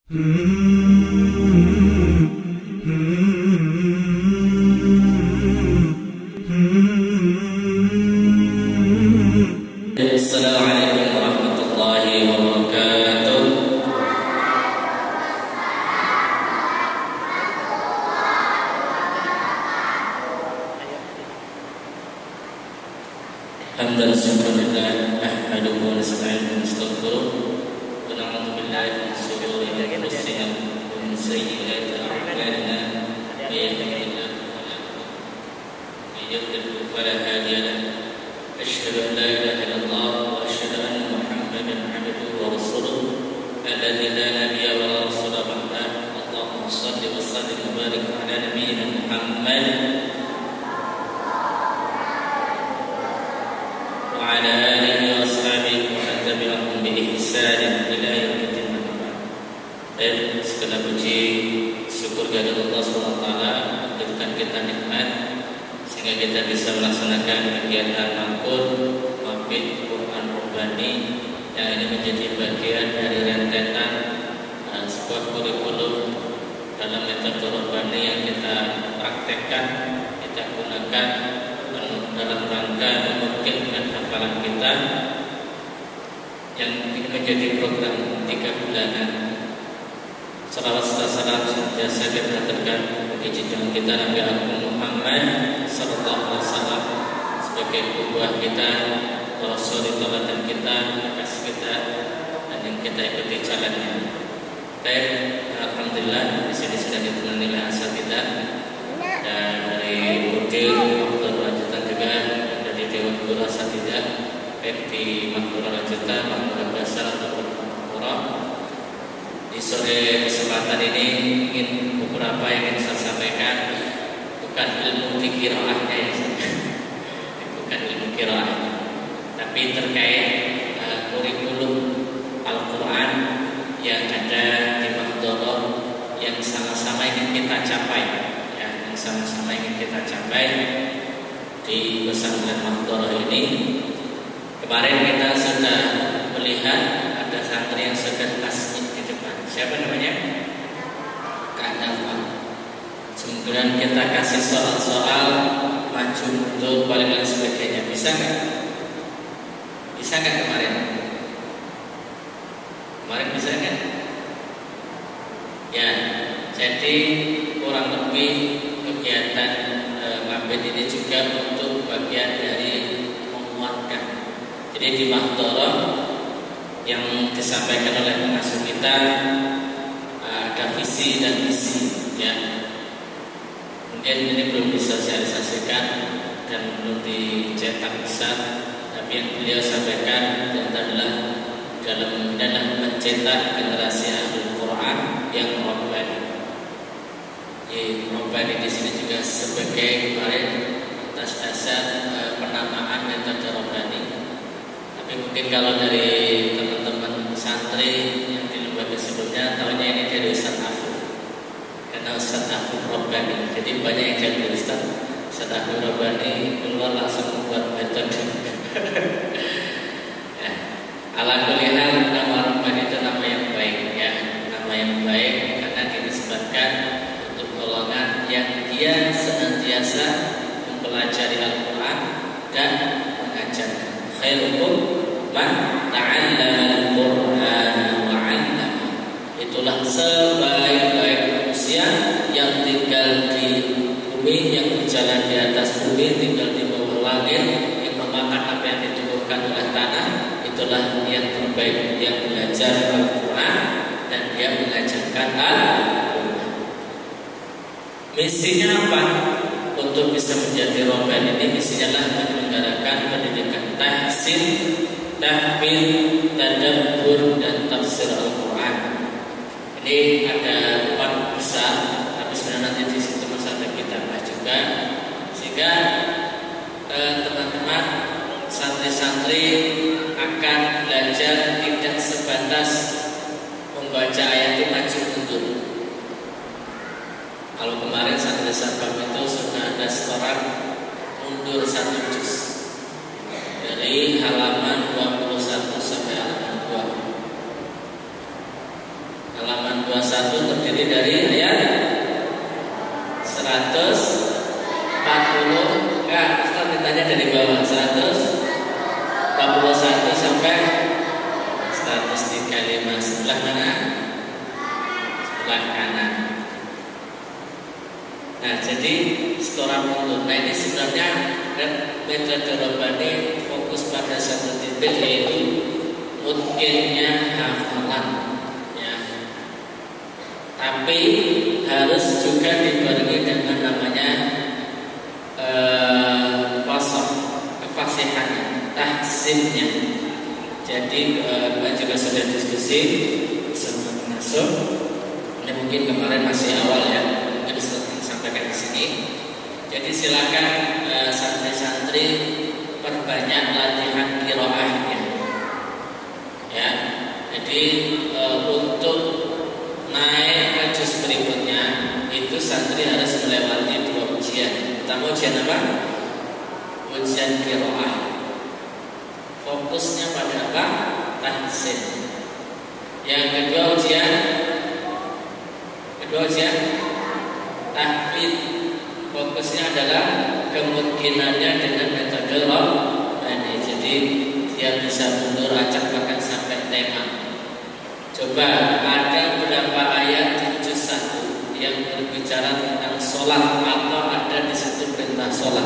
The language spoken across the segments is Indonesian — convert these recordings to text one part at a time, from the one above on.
Assalamualaikum warahmatullahi wabarakatuh. Hamdan syukurillah, nahmaduhu wa nasta'inuhu wa nastaghfiruh wa na'udzu billahi min shururi anfusina wa min sayyiati a'malina. May yahdihillahu fala mudilla lahu wa may yudlil fala hadiya lahu. Asyhadu an la ilaha illallah wa asyhadu anna Muhammadan 'abduhu wa rasuluh alladzi la nabiyya wa la rasula ba'dahu. Allahumma shalli wa sallim wa barik 'ala nabiyyina Muhammad wa 'ala alihi wa ashabihi wa man tabi'ahum bi ihsan ila yaumil qiyamah. Segala puji syukur kepada Allah Subhanahu wa taala berikan kita nikmat sehingga kita bisa melaksanakan kegiatan Maqur Mabit Quran Rabbani yang ini menjadi bagian dari rentetan sebuah kurikulum dalam metode Rabbani yang kita praktekkan, kita gunakan dalam rangka memungkinkan hafalan kita yang ini menjadi program 3 bulanan. Salawat salam senantiasa kita haturkan bagi junjungan kita Nabi Agung Muhammad sallallahu alaihi wasallam sebagai qudwah kita, rasul teladan kita, kekasih kita, dan yang kita ikuti jalannya. Baik, alhamdulillah di sini sudah ditemani oleh asatidzah dan dari Mudir Makhluk Lanjutan juga dari Dewan Guru Asatidzah baik di Makhluk Lanjutan, Makhluk Dasar ataupun Makhluk. Di sore kesempatan ini ingin beberapa yang ingin saya sampaikan, bukan ilmu qiraahnya ya, bukan ilmu qiraahnya, tapi terkait kurikulum Al-Quran yang ada di Mahdharah yang sama-sama ingin kita capai, ya, yang sama-sama ingin kita capai di pesantren Mahdharah ini. Kemarin kita sudah melihat ada santri yang sudah tasbih di depan. Siapa namanya? Kak Nafa. Kemudian kita kasih soal-soal maju mundur balik dan sebagainya. Bisa nggak? Bisa nggak kemarin? Kemarin bisa nggak? Ya, jadi kurang lebih kegiatan mabit ini juga untuk bagian dari menguatkan. Jadi di Mahdharah yang disampaikan oleh pengasuh kita ada visi dan misi, ya. Mungkin ini belum disosialisasikan dan belum dicetak besar, tapi yang beliau sampaikan adalah dalam mencetak generasi Ahlul Quran yang Rabbani. Rabbani di sini juga sebagai kemarin atas dasar penamaan metode Rabbani. Tapi mungkin kalau dari teman-teman santri yang di lembaga sebelumnya tahunya ini dari Ustaz Afuf, karena Ustaz Afuf Rabbani. Jadi banyak yang jadi Ustaz Afuf Rabbani keluar langsung membuat metode. Ya. Ala kulli hal, nama Rabbani itu nama yang baik, ya, nama yang baik karena dinisbatkan untuk golongan yang dia senantiasa mempelajari Al-Quran dan mengajarkan. Khairukum man ta'allama al-Qur'ana wa 'allama. Itulah sebaik-baik manusia yang tinggal di bumi, yang berjalan di atas bumi, tinggal di bawah langit, yang memakan apa yang ditumbuhkan oleh tanah. Itulah yang terbaik, yang belajar Al-Quran dan dia mengajarkan Al-Quran. Misinya apa? Untuk bisa menjadi Rabbani ini misinya adalah menyelenggarakan pendidikan tahsin, tahfidz, tadabbur dan tafsir Al-Quran. Ini ada 4 besar, tapi sebenarnya nanti di situ masalah kita bahas juga, sehingga teman-teman santri-santri akan belajar tidak sebatas membaca ayat itu maju mundur. Kalau kemarin santri sabab itu sudah ada setoran mundur 1 juz dari halaman 21 sampai halaman 2. Halaman 21 terdiri dari ayat 140. Ustaz ditanya dari bawah 141 sampai 135. Sebelah mana? Sebelah kanan. Nah, jadi setoran mundur. Nah, ini sebenarnya metode Rabbani fokus pada satu titik, yaitu mungkinnya hafalan, ya. Tapi harus juga dibarengi dengan namanya kefasihan, tahsinnya. Jadi kita juga sudah diskusi bersama pengasuh. Ini mungkin kemarin masih awal ya, mungkin sampaikan di sini. Jadi silakan santri-santri perbanyak latihan qiraahnya. Ya. Jadi untuk naik ke juz berikutnya itu santri harus melewati 2 ujian. Pertama ujian apa? Ujian qiraah. Fokusnya pada apa? Tahsin. Yang kedua ujian tahfidz. Fokusnya adalah kemungkinannya dengan metode Rabbani. Jadi dia bisa mundur acak bahkan sampai tema. Coba ada beberapa ayat di juz 1 yang berbicara tentang sholat atau ada di situ perintah sholat.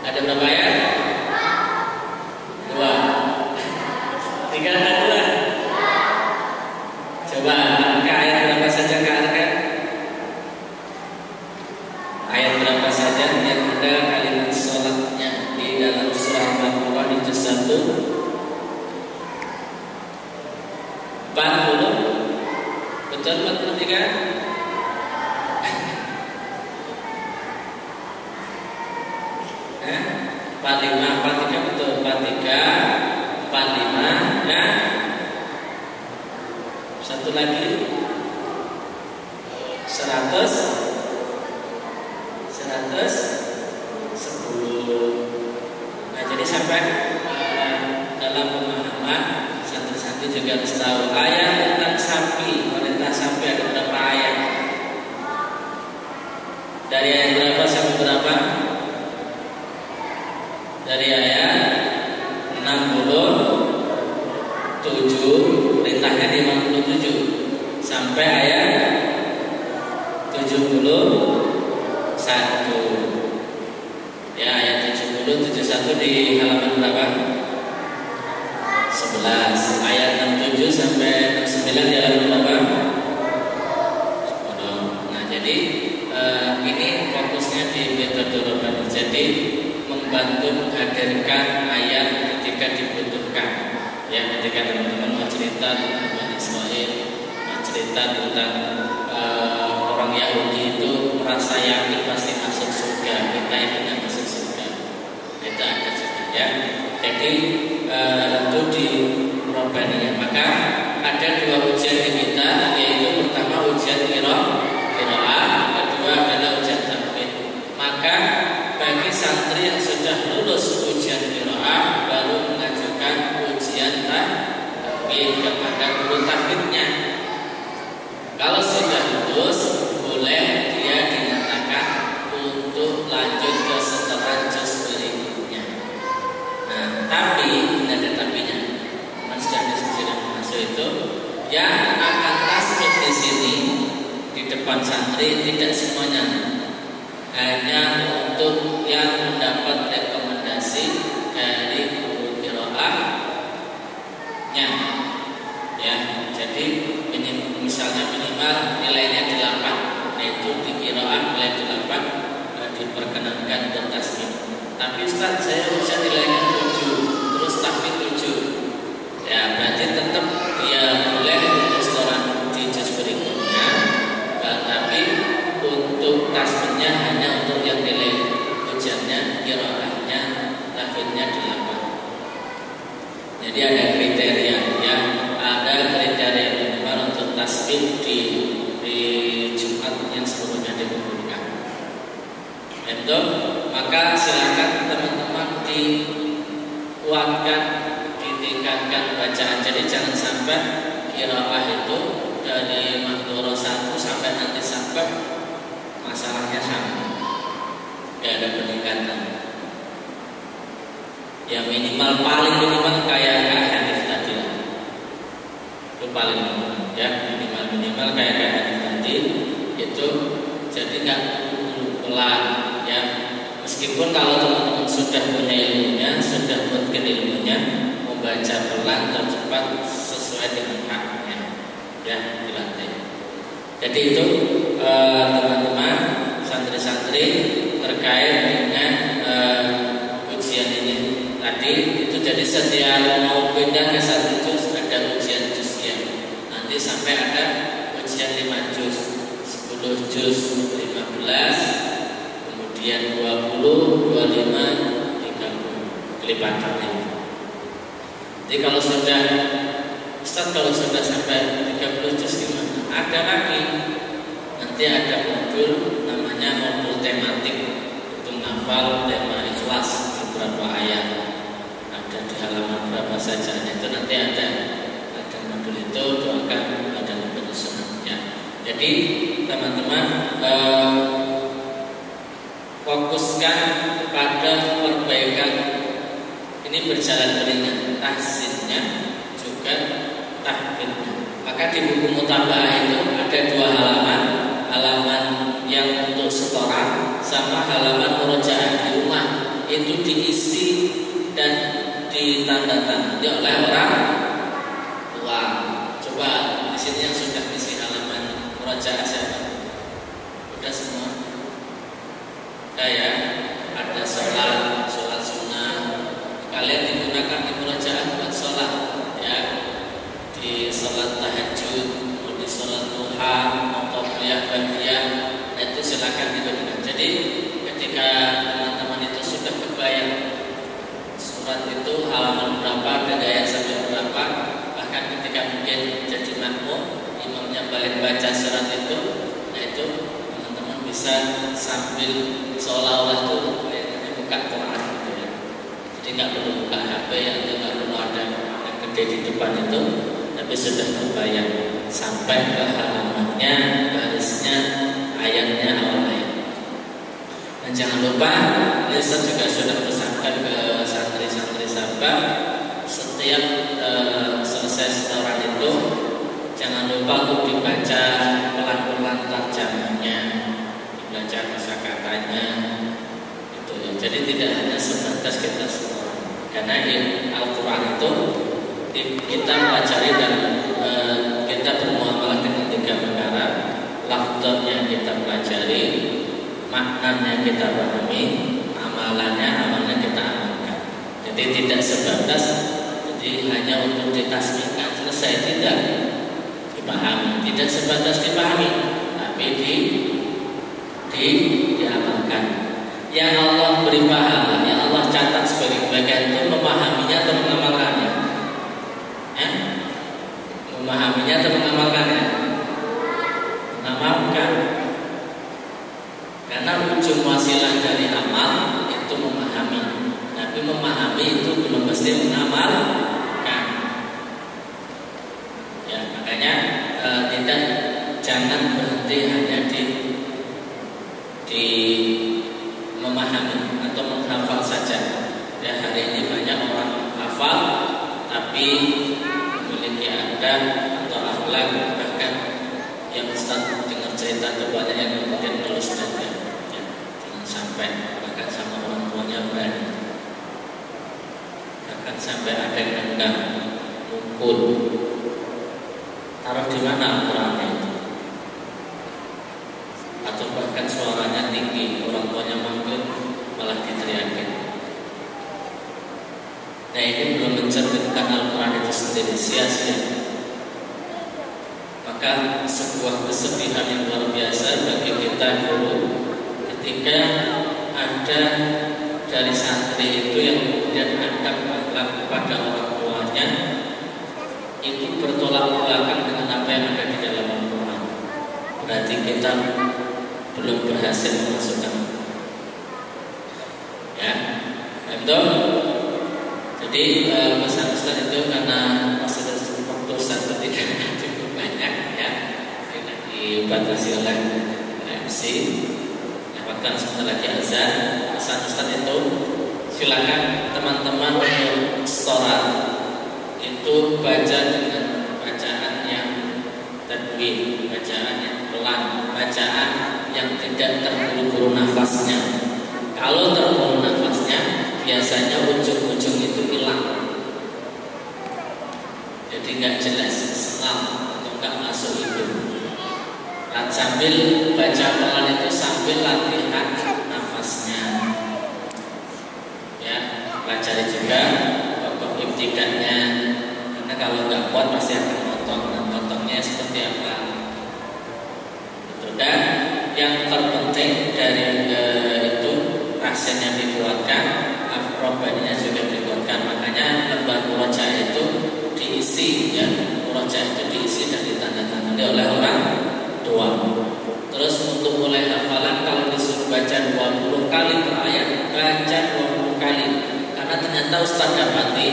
Ada berapa ayat? 2. 3 atau 2? Coba angka ayat berapa saja kan? Ayat berapa saja yang ada kalimat sholatnya di dalam surah Al-Baqarah di juz 1? 40. Betul 43? Eh? 45, 43 betul. 43, 45 ya. Satu lagi 110. Nah, jadi sampai dalam pemahaman santri-santri juga harus tahu ayat tentang sapi, perintah sapi ada berapa ayat? Dari ayat berapa sampai berapa? Dari ayat 67, perintahnya di 57 sampai ayat 71. Ya, ayat 70, 71 di halaman berapa? 11. Ayat 67 sampai 69 di halaman berapa? 10. Nah, jadi ini fokusnya di metode Rabbani. Jadi membantu menghadirkan ayat ketika dibutuhkan. Ya, ketika teman-teman mau cerita tentang Bani Israil, mau cerita tentang orang Yahudi itu merasa yakin pasti masuk surga, kita yang tidak masuk surga, itu ada juga ya. Jadi itu di Rabbani ya. Maka ada 2 ujian di kita, yaitu pertama ujian qiraah, kedua adalah ujian tahfidz. Maka bagi santri yang sudah lulus ujian qiraah baru mengajukan ujian tahfidz kepada guru tahfidznya. Kalau sudah lulus, boleh dia dinyatakan untuk lanjut ke setoran juz berikutnya. Nah, tapi tidak ada tapinya. Mas sudah diskusi dengan pengasuh itu, yang akan tasbih di sini di depan santri tidak semuanya, hanya untuk yang mendapat rekomendasi dari guru qiraahnya. Ya, jadi misalnya minimal nilainya 8, yaitu di qiraah nilai 8 diperkenankan untuk tasbih. Tapi Ustaz, saya bisa nilainya 7, terus tahfidz 7. Ya, berarti tetap dia boleh untuk setoran di juz berikutnya. Tapi untuk tasbihnya hanya untuk yang nilai ujiannya, qiraahnya, tahfidznya 8. Jadi ada kriteria ya. Ada kriteria minimal untuk tasbih di Jumat yang seluruhnya dikumpulkan. Itu maka silakan teman-teman dikuatkan, ditingkatkan bacaan. Jadi jangan sampai qiraah itu dari Mahdoro 1 sampai nanti sampai masalahnya sama, gak ada peningkatan. Ya minimal, paling minimal kayak hadis tadi lah. Itu paling minimal ya, minimal kayak hadis tadi itu. Jadi nggak pelan ya. Meskipun kalau teman-teman sudah punya ilmunya, sudah mungkin ilmunya, membaca pelan atau cepat sesuai dengan haknya ya, dilatih. Jadi itu teman-teman santri-santri terkait dengan ujian ini tadi itu. Jadi setiap mau pindah ke satu juz ada ujian juznya. Nanti sampai ada ujian 5 juz, 10 juz, 15, kemudian 20, 25, 30 kelipatannya. Jadi kalau sudah Ustaz, kalau sudah sampai 30 juz gimana? Ada lagi. Nanti ada modul namanya modul tematik untuk menghafal tema ikhlas di beberapa ayat. Ada di halaman berapa saja. Itu nanti ada modul itu, doakan ada penyusunannya. Jadi teman-teman fokuskan pada perbaikan ini berjalan beriringan, tahsinnya juga tahfidnya. Maka di buku Mutaba'ah itu ada 2 halaman yang untuk setoran sama halaman murojaah di rumah. Itu diisi dan ditandatangani oleh orang tua. Coba di sini yang sudah isi halaman murojaah siapa? Udah semua? Udah ya? Ada sholat sunnah. Kalian digunakan di murojaah buat sholat ya. Di sholat tahajud, di sholat duha, qobliyah, ba'diyah, itu silakan digunakan. Jadi ketika teman-teman itu sudah kebayang surat itu halaman berapa, ada ayat sampai berapa, bahkan ketika mungkin jadi makmum, imamnya balik baca surat itu, nah itu teman-teman bisa sambil seolah-olah itu kayaknya buka Quran gitu ya. Jadi nggak perlu buka HP atau nggak perlu ada gede di depan itu. Tapi sudah terbayang sampai ke halamannya, barisnya, ayatnya, awal ayat. Dan jangan lupa, ini saya juga sudah pesankan ke santri-santri sahabat, setiap selesai setoran itu jangan lupa untuk dibaca pelan-pelan terjemahnya, dibaca kosakatanya, itu ya. Jadi tidak hanya sebatas kita setoran, karena Al-Quran itu kita pelajari dan kita bermuamalah dengan 3 perkara. Lafadznya kita pelajari, maknanya kita pahami, amalnya kita amalkan. Jadi tidak sebatas jadi hanya untuk ditasbihkan selesai, tidak dipahami, tidak sebatas dipahami, tapi diamalkan. Yang Allah beri pahala, yang Allah catat sebagai bagian itu memahaminya atau mengamalkannya. Memahaminya atau mengamalkannya? Mengamalkan. Karena ujung wasilah dari amal itu memahami. Tapi memahami itu belum mesti mengamalkan. Ya, makanya jangan berhenti hanya di memahami atau menghafal saja. Ya, hari ini banyak orang hafal tapi memiliki adab atau akhlak, bahkan yang Ustaz dengar cerita itu banyak yang kemudian lulus dan ya, jangan sampai bahkan sama orang tuanya berani, bahkan sampai ada yang nendang, mukul. Taruh di mana Al-Qurannya itu? Atau bahkan suaranya tinggi, orang tuanya manggil malah diteriakin. Nah, ini belum mencerminkan Al-Quran itu sendiri, sia-sia. Maka sebuah kesedihan yang luar biasa bagi kita dulu ketika ada dari santri itu yang kemudian adab akhlak kepada orang tuanya itu bertolak belakang dengan apa yang ada di dalam Al-Quran. Berarti kita belum berhasil memasukkan. Ya, betul. Jadi pesan Ustaz itu karena waktu satu tidak cukup banyak ya. dibatasi oleh MC. Lewatkan sebentar lagi azan. Pesan Ustaz itu silakan teman-teman untuk setoran itu baca dengan bacaan yang tadwin, bacaan yang pelan, bacaan yang tidak terburu-buru nafasnya. Kalau terburu nafasnya, biasanya ujung-ujung itu hilang, jadi nggak jelas, sengal atau nggak masuk hidung. Sambil baca pelan itu sambil latihan nafasnya. Ya, pelajari juga pokok ibtidatnya. Karena kalau nggak kuat pasti akan motong. Dan motongnya seperti apa? Dan yang terpenting dari itu rasennya dikuatkan, afrobaninya juga dikuatkan. Makanya lembar murojaah itu diisi, ya, murojaah itu diisi dan ditandatangani oleh orang tua. Terus untuk mulai hafalan, kalau disuruh baca 20 kali per ayat, baca 20 kali. Karena ternyata Ustaz dapati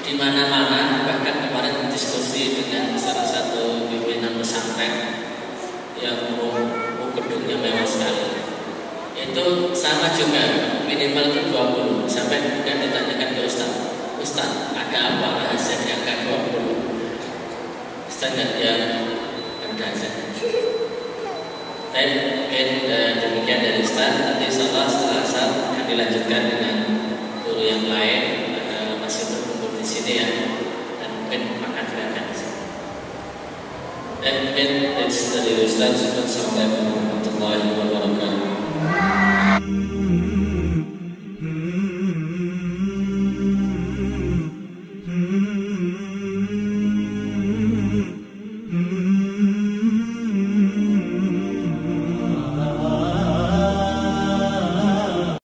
di mana-mana, bahkan kemarin diskusi dengan salah satu pimpinan pesantren yang gedungnya mewah sekali. Itu sama juga, minimal ke 20. Sampai kemudian ditanyakan ke Ustaz, ada apa rahasia di angka 20? Ustaz yang ada saja. Mungkin demikian dari Ustaz. Nanti setelah asar akan dilanjutkan dengan guru yang lain, masih berkumpul di sini ya, dan mungkin makan silakan di sini. Dan mungkin dari Ustaz. Assalamualaikum warahmatullahi wabarakatuh.